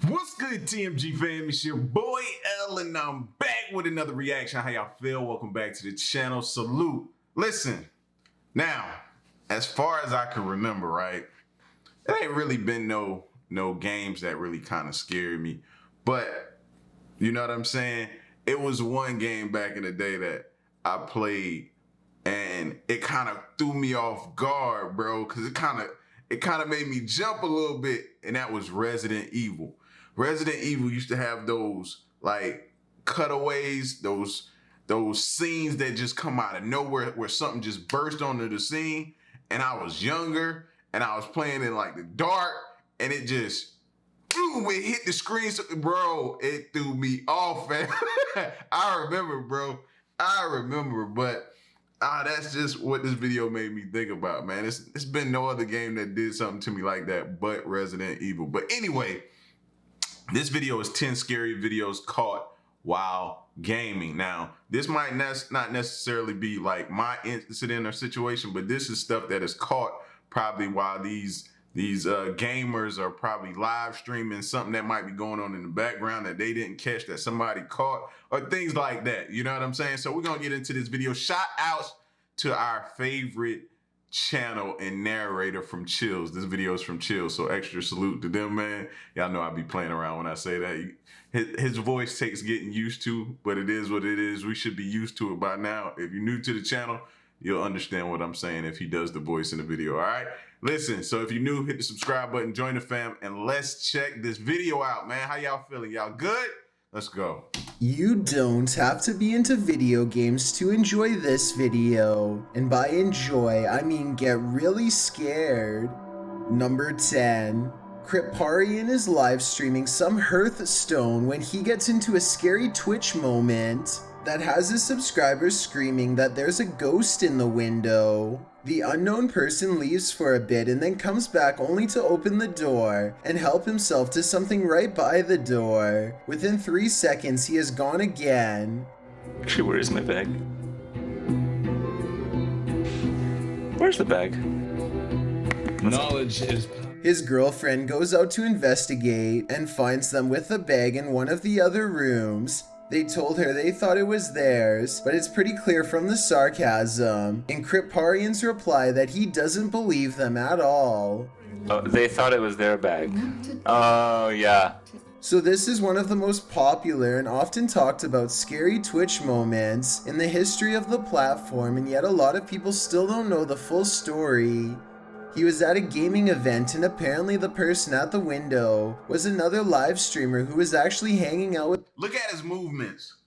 What's good, TMG fam? It's your boy L, and I'm back with another reaction. How y'all feel? Welcome back to the channel. Salute. Listen, now, as far as I can remember, right, it ain't really been no games that really kind of scared me. But you know what I'm saying? It was one game back in the day that I played, and it kind of threw me off guard, bro, because it kind of made me jump a little bit, and that was Resident Evil. Resident Evil used to have those like cutaways, those scenes that just come out of nowhere where something just burst onto the scene. And I was younger and I was playing in like the dark, and it just it hit the screen. So, bro, it threw me off, man. I remember, bro. But that's just what this video made me think about, man. It's been no other game that did something to me like that but Resident Evil. But anyway, this video is 10 scary videos caught while gaming. Now, this might not necessarily be like my incident or situation, but this is stuff that is caught probably while these gamers are probably live streaming something that might be going on in the background that they didn't catch, that somebody caught, or things like that. You know what I'm saying? So we're gonna get into this video. Shout outs to our favorite channel and narrator from Chills. This video is from Chills, so extra salute to them, man. Y'all know I be playing around when I say that. His voice takes getting used to, but it is what it is. We should be used to it by now. If you're new to the channel, you'll understand what I'm saying if he does the voice in the video, all right? Listen, so if you're new, hit the subscribe button, join the fam, and let's check this video out, man. How y'all feeling? Y'all good? Let's go. You don't have to be into video games to enjoy this video. And by enjoy, I mean get really scared. Number 10. Kriparian is live streaming some Hearthstone when he gets into a scary Twitch moment that has his subscribers screaming that there's a ghost in the window. The unknown person leaves for a bit and then comes back only to open the door and help himself to something right by the door. Within 3 seconds, he is gone again. Actually, where is my bag? Where's the bag? Knowledge is... His girlfriend goes out to investigate and finds them with the bag in one of the other rooms. They told her they thought it was theirs, but it's pretty clear from the sarcasm in Kriparian's reply that he doesn't believe them at all. Oh, they thought it was their bag. Oh, yeah. So this is one of the most popular and often talked about scary Twitch moments in the history of the platform, and yet a lot of people still don't know the full story. He was at a gaming event, and apparently the person at the window was another live streamer who was actually hanging out with... Look at his movements.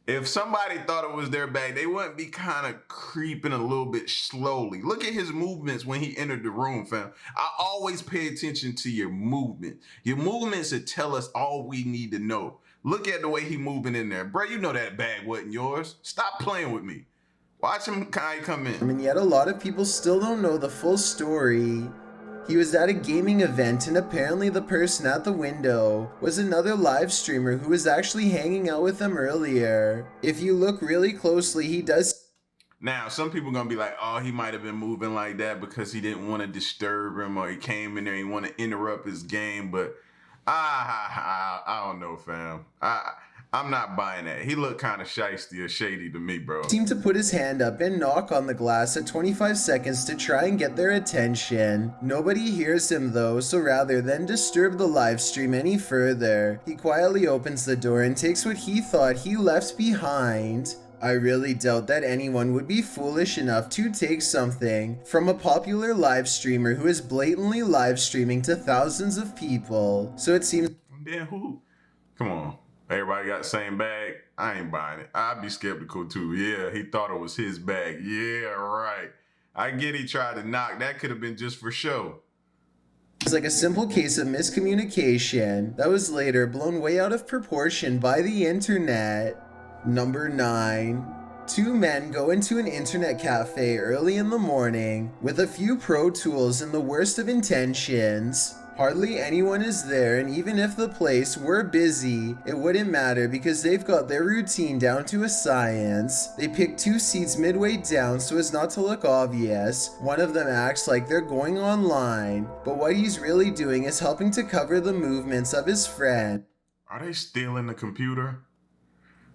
If somebody thought it was their bag, they wouldn't be kind of creeping a little bit slowly. Look at his movements when he entered the room, fam. I always pay attention to your movement. Your movements that tell us all we need to know. Look at the way he moving in there. Bro, you know that bag wasn't yours. Stop playing with me. Watch him kind of come in. And yet a lot of people still don't know the full story. He was at a gaming event, and apparently the person at the window was another live streamer who was actually hanging out with them earlier. If you look really closely, he does... Now, some people gonna be like, oh, he might have been moving like that because he didn't want to disturb him, or he came in there and he want to interrupt his game, but I don't know, fam. I'm not buying that. He looked kind of shiesty or shady to me, bro. Seemed to put his hand up and knock on the glass at 25 seconds to try and get their attention. Nobody hears him though, so rather than disturb the live stream any further, he quietly opens the door and takes what he thought he left behind. I really doubt that anyone would be foolish enough to take something from a popular live streamer who is blatantly live streaming to thousands of people. So it seems... Then who? Come on. Everybody got the same bag? I ain't buying it. I'd be skeptical too. Yeah, he thought it was his bag. Yeah, right. I get he tried to knock. That could have been just for show. It's like a simple case of miscommunication that was later blown way out of proportion by the internet. Number 9. 2 men go into an internet cafe early in the morning with a few pro tools and the worst of intentions. Hardly anyone is there, and even if the place were busy, it wouldn't matter because they've got their routine down to a science. They pick 2 seats midway down so as not to look obvious. One of them acts like they're going online, but what he's really doing is helping to cover the movements of his friend. Are they stealing the computer?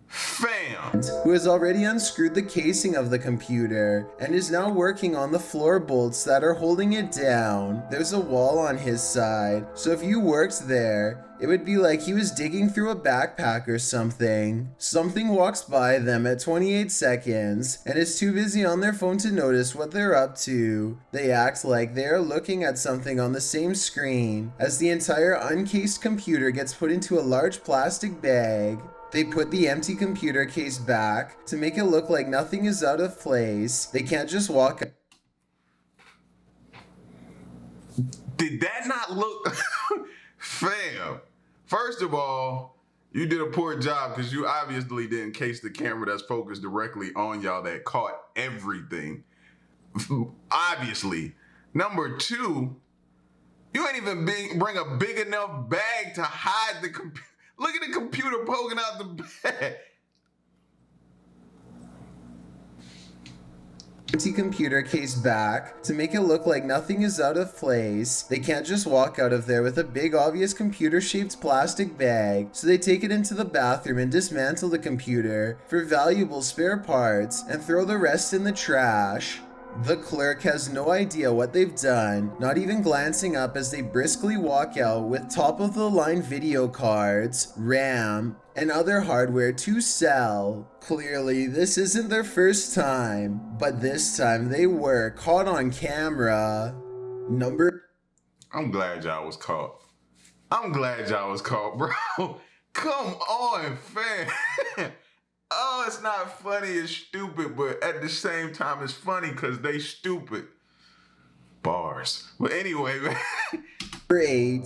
Fam! Who has already unscrewed the casing of the computer and is now working on the floor bolts that are holding it down. There's a wall on his side, so if you worked there, it would be like he was digging through a backpack or something. Something walks by them at 28 seconds and is too busy on their phone to notice what they're up to. They act like they are looking at something on the same screen as the entire uncased computer gets put into a large plastic bag. They put the empty computer case back to make it look like nothing is out of place. They can't just walk. Did that not look... Fam, first of all, you did a poor job because you obviously didn't case the camera that's focused directly on y'all that caught everything. Obviously. Number 2, you ain't even bring a big enough bag to hide the computer. Look at the computer poking out the bag. Empty computer case back to make it look like nothing is out of place. They can't just walk out of there with a big obvious computer-shaped plastic bag, so they take it into the bathroom and dismantle the computer for valuable spare parts and throw the rest in the trash. The clerk has no idea what they've done, not even glancing up as they briskly walk out with top-of-the-line video cards, RAM, and other hardware to sell. Clearly, this isn't their first time, but this time they were caught on camera. I'm glad y'all was caught. I'm glad y'all was caught, bro. Come on, fam. Oh, it's not funny, it's stupid, but at the same time, it's funny because they stupid. Bars. But anyway, man. Number 8.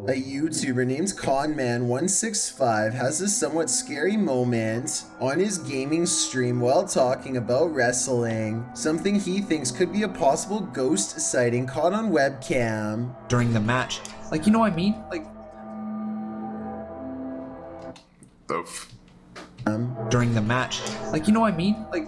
A YouTuber named Conman165 has a somewhat scary moment on his gaming stream while talking about wrestling, something he thinks could be a possible ghost sighting caught on webcam. During the match. Like, you know what I mean? Like, during the match. Like, you know what I mean? Like,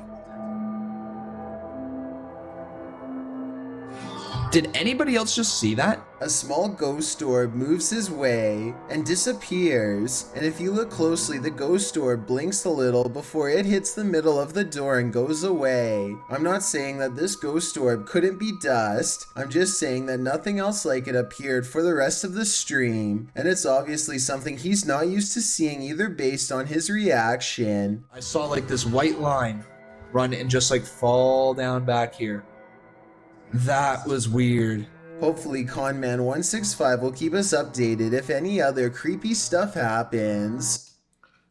did anybody else just see that? A small ghost orb moves his way and disappears, and if you look closely, the ghost orb blinks a little before it hits the middle of the door and goes away. I'm not saying that this ghost orb couldn't be dust, I'm just saying that nothing else like it appeared for the rest of the stream, and it's obviously something he's not used to seeing either based on his reaction. I saw like this white line run and just like fall down back here. That was weird. Hopefully Conman165 will keep us updated if any other creepy stuff happens.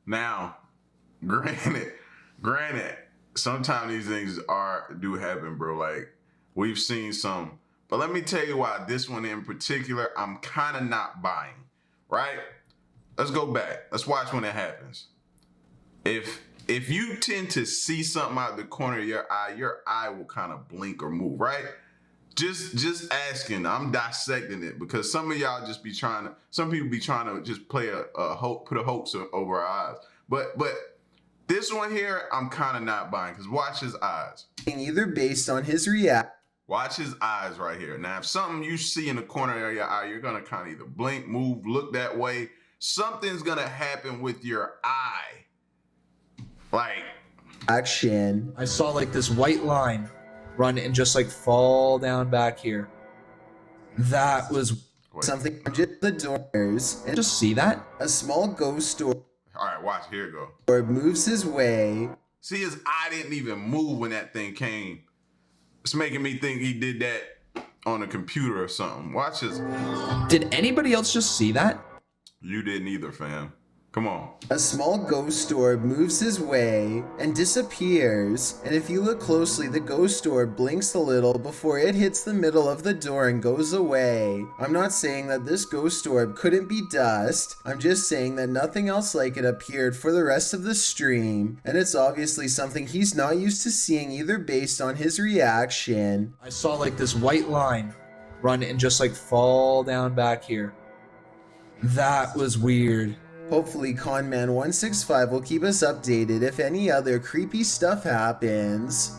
Now, granted, sometimes these things do happen, bro. Like, we've seen some. But let me tell you why this one in particular, I'm kind of not buying, right? Let's go back. Let's watch when it happens. If you tend to see something out the corner of your eye will kind of blink or move, right? Just asking. I'm dissecting it because some of y'all just be trying to. Some people be trying to just play put a hoax over our eyes. But this one here, I'm kind of not buying because watch his eyes. Either based on his reaction. Watch his eyes right here. Now, if something you see in the corner of your eye, you're gonna kind of either blink, move, look that way. Something's gonna happen with your eye. Like action. I saw like this white line run and just like fall down back here. That was something just the doors and just see that? A small ghost orb. All right, watch, here you go. Orb moves his way. See, his eye didn't even move when that thing came. It's making me think he did that on a computer or something. Watch his. Did anybody else just see that? You didn't either, fam. Come on. A small ghost orb moves his way and disappears, and if you look closely, the ghost orb blinks a little before it hits the middle of the door and goes away. I'm not saying that this ghost orb couldn't be dust, I'm just saying that nothing else like it appeared for the rest of the stream, and it's obviously something he's not used to seeing either based on his reaction. I saw like this white line run and just like fall down back here. That was weird. Hopefully Conman165 will keep us updated if any other creepy stuff happens.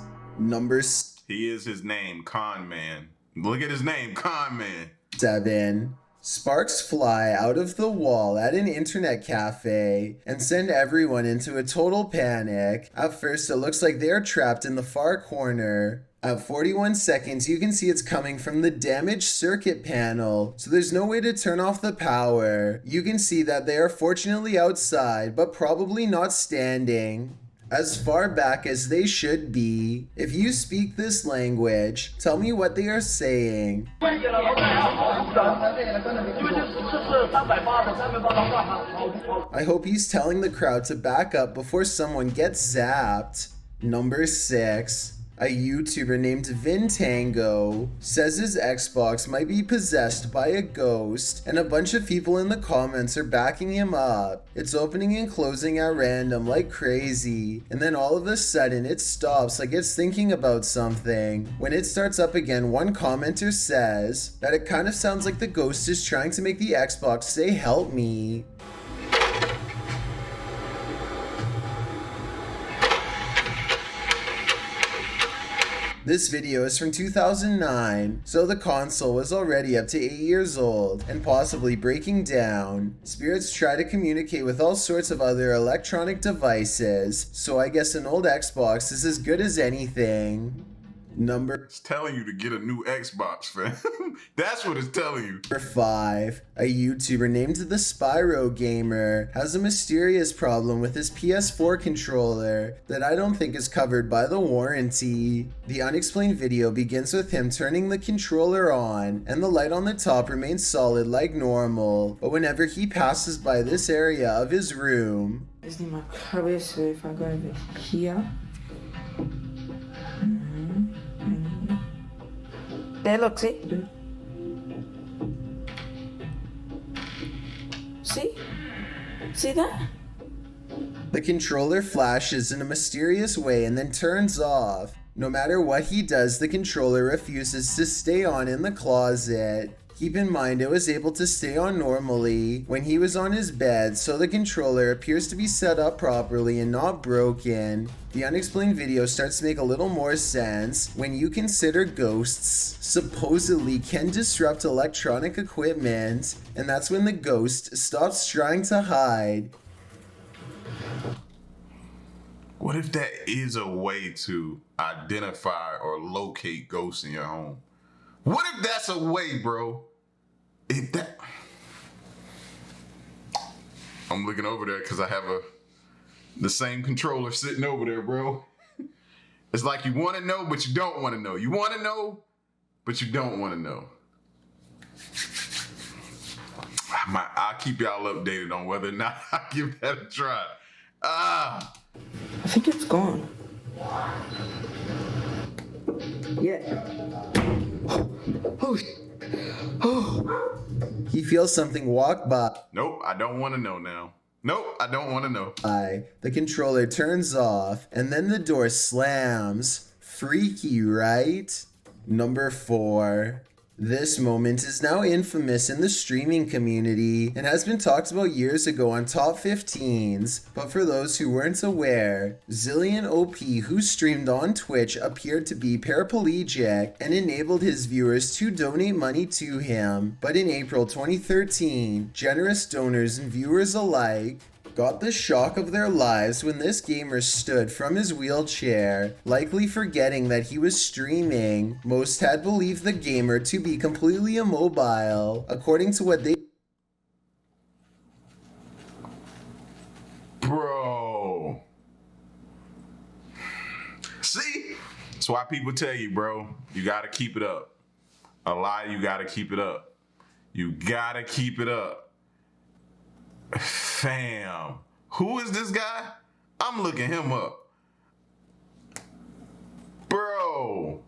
He is his name, Con Man. Look at his name, Con Man. 7. Sparks fly out of the wall at an internet cafe and send everyone into a total panic. At first it looks like they are trapped in the far corner. At 41 seconds, you can see it's coming from the damaged circuit panel, so there's no way to turn off the power. You can see that they are fortunately outside, but probably not standing as far back as they should be. If you speak this language, tell me what they are saying. I hope he's telling the crowd to back up before someone gets zapped. Number 6. A YouTuber named Vintango says his Xbox might be possessed by a ghost, and a bunch of people in the comments are backing him up. It's opening and closing at random like crazy, and then all of a sudden it stops like it's thinking about something. When it starts up again, one commenter says that it kind of sounds like the ghost is trying to make the Xbox say "help me." This video is from 2009, so the console was already up to 8 years old and possibly breaking down. Spirits try to communicate with all sorts of other electronic devices, so I guess an old Xbox is as good as anything. It's telling you to get a new Xbox, fam. That's what it's telling you. Number 5. A YouTuber named the Spyro Gamer has a mysterious problem with his PS4 controller that I don't think is covered by the warranty. The unexplained video begins with him turning the controller on, and the light on the top remains solid like normal, but whenever he passes by this area of his room, Is in my cabeça if I go over here. There, look, see? See? See that? the controller flashes in a mysterious way and then turns off. No matter what he does, the controller refuses to stay on in the closet. Keep in mind, it was able to stay on normally when he was on his bed, so the controller appears to be set up properly and not broken. The unexplained video starts to make a little more sense when you consider ghosts supposedly can disrupt electronic equipment, and that's when the ghost stops trying to hide. What if that is a way to identify or locate ghosts in your home? What if that's a way, bro? If that... I'm looking over there because I have the same controller sitting over there, bro. It's like you want to know, but you don't want to know. You want to know, but you don't want to know. I'll keep y'all updated on whether or not I give that a try. I think it's gone. Yeah. He feels something walk by. Nope, I don't want to know now. Nope, I don't want to know. The controller turns off, and then the door slams. Freaky, right? Number 4. This moment is now infamous in the streaming community and has been talked about years ago on Top 15s, but for those who weren't aware, Zillion OP, who streamed on Twitch, appeared to be paraplegic and enabled his viewers to donate money to him. But in April 2013, generous donors and viewers alike got the shock of their lives when this gamer stood from his wheelchair, likely forgetting that he was streaming. Most had believed the gamer to be completely immobile, according to what they... Bro. See? That's why people tell you, bro, you gotta keep it up. A lie, you gotta keep it up. You gotta keep it up. Fam, who is this guy? I'm looking him up. Bro.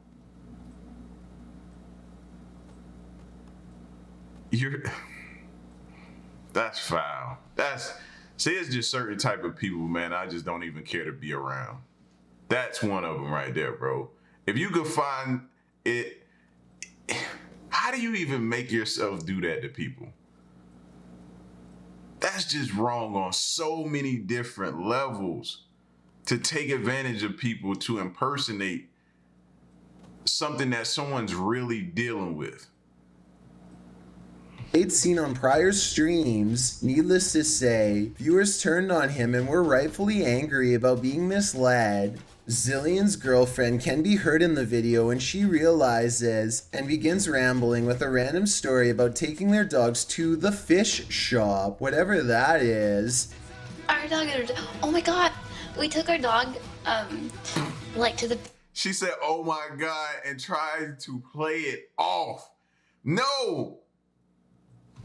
That's foul. See, it's just certain type of people, man, I just don't even care to be around. That's one of them right there, bro. If you could find it, how How do you even make yourself do that to people? That's just wrong on so many different levels. To take advantage of people to impersonate something that someone's really dealing with. It's seen on prior streams. Needless to say, viewers turned on him and were rightfully angry about being misled. Zillion's girlfriend can be heard in the video when she realizes and begins rambling with a random story about taking their dogs to the fish shop, whatever that is. Our dog, oh my god, we took our dog, like to the... She said, oh my God, and tried to play it off. No!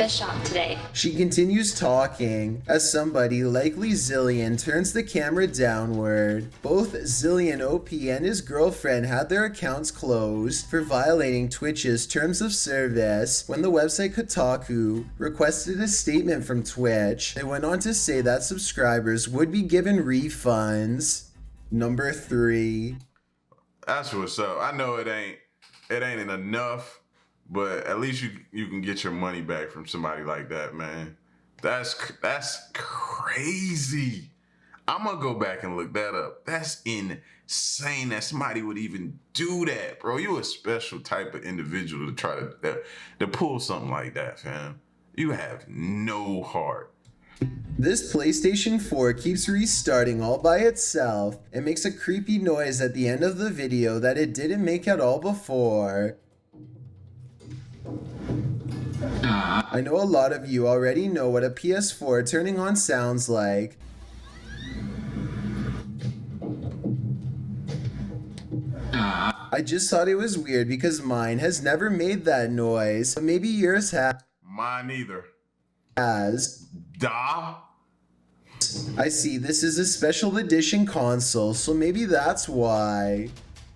fish shop today. She continues talking as somebody, likely Zillion, turns the camera downward. Both Zillion OP and his girlfriend had their accounts closed for violating Twitch's terms of service when the website Kotaku requested a statement from Twitch. They went on to say that subscribers would be given refunds. Number 3. That's what's up. I know it ain't enough, but at least you can get your money back from somebody like that, man. That's crazy. I'm gonna go back and look that up. That's insane that somebody would even do that, bro. You a special type of individual to try to pull something like that, fam. You have no heart. This PlayStation 4 keeps restarting all by itself and makes a creepy noise at the end of the video that it didn't make at all before. I know a lot of you already know what a PS4 turning on sounds like. I just thought it was weird because mine has never made that noise, but maybe yours Mine either. has. Da? I see this is a special edition console, so maybe that's why.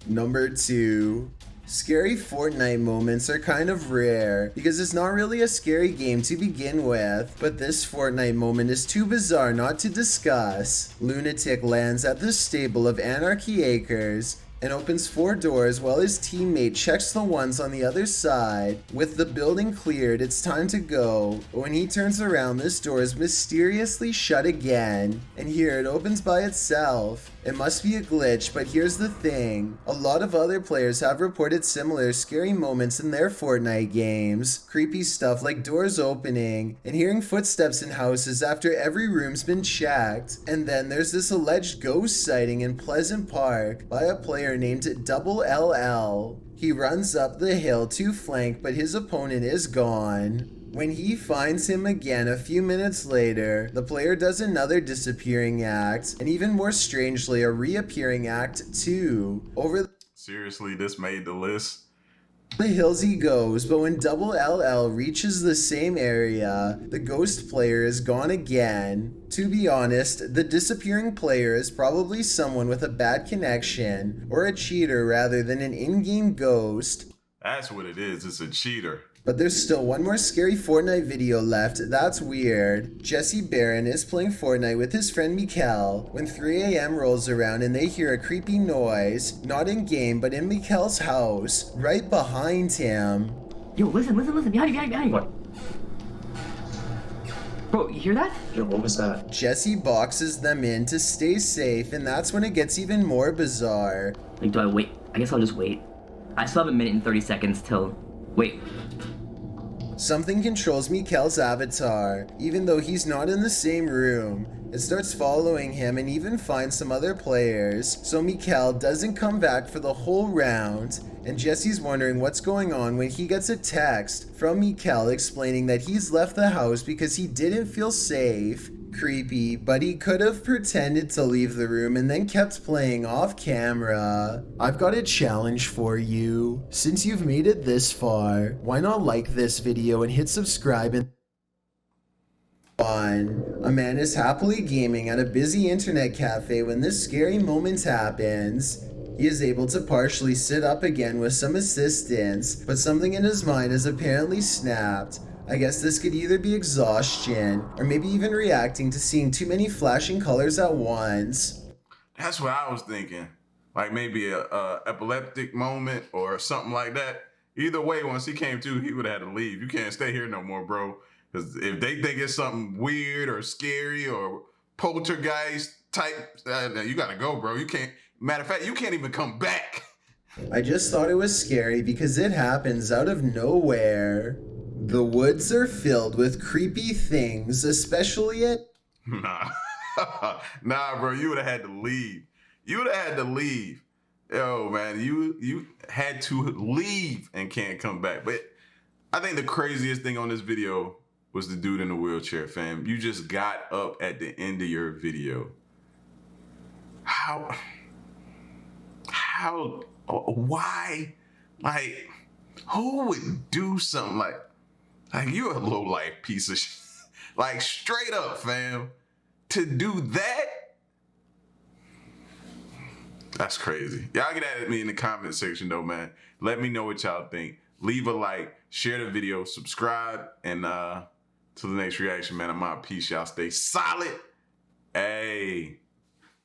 Number 2. Scary Fortnite moments are kind of rare because it's not really a scary game to begin with, but this Fortnite moment is too bizarre not to discuss. Lunatic lands at the stable of Anarchy Acres and opens 4 doors while his teammate checks the ones on the other side. With the building cleared, it's time to go. But when he turns around, this door is mysteriously shut again. And here it opens by itself. It must be a glitch, but here's the thing. A lot of other players have reported similar scary moments in their Fortnite games. Creepy stuff like doors opening and hearing footsteps in houses after every room's been checked. And then there's this alleged ghost sighting in Pleasant Park by a player named Double LL. He runs up the hill to flank, but his opponent is gone. When he finds him again a few minutes later, the player does another disappearing act, and even more strangely, a reappearing act too. Over Seriously, this made the list? the hills he goes, but when Double LL reaches the same area, the ghost player is gone again. To be honest, the disappearing player is probably someone with a bad connection, or a cheater rather than an in-game ghost. That's what it is. It's a cheater. But there's still one more scary Fortnite video left. That's weird. Jesse Barron is playing Fortnite with his friend Mikkel when 3 a.m. rolls around and they hear a creepy noise, not in game but in Mikkel's house, right behind him. Yo, listen, behind you. What? Bro, you hear that? Yo, what was that? Jesse boxes them in to stay safe, and that's when it gets even more bizarre. Like, do I wait? I guess I'll just wait. I still have a minute and 30 seconds till... Wait. Something controls Mikkel's avatar, even though he's not in the same room. It starts following him and even finds some other players, so Mikkel doesn't come back for the whole round. And Jesse's wondering what's going on when he gets a text from Mikkel explaining that he's left the house because he didn't feel safe. Creepy, but he could have pretended to leave the room and then kept playing off camera. I've got a challenge for you. Since you've made it this far, why not like this video and hit subscribe and on. A man is happily gaming at a busy internet cafe when this scary moment happens. He is able to partially sit up again with some assistance, but something in his mind has apparently snapped. I guess this could either be exhaustion, or maybe even reacting to seeing too many flashing colors at once. That's what I was thinking. Like maybe a epileptic moment or something like that. Either way, once he came to, he would have had to leave. You can't stay here no more, bro. Because if they think it's something weird or scary or poltergeist type, you gotta go, bro. You can't. Matter of fact, you can't even come back. I just thought it was scary because it happens out of nowhere. The woods are filled with creepy things, especially at... Nah. Nah, bro, you would have had to leave. You would have had to leave. Yo, man, you had to leave and can't come back. But I think the craziest thing on this video was the dude in the wheelchair, fam. You just got up at the end of your video. Why? Like, who would do something like you're a low life piece of shit. Like, straight up, fam. To do that? That's crazy. Y'all get at me in the comment section though, man. Let me know what y'all think. Leave a like, share the video, subscribe, and to the next reaction, man. I'm out. Peace, y'all. Stay solid. Hey.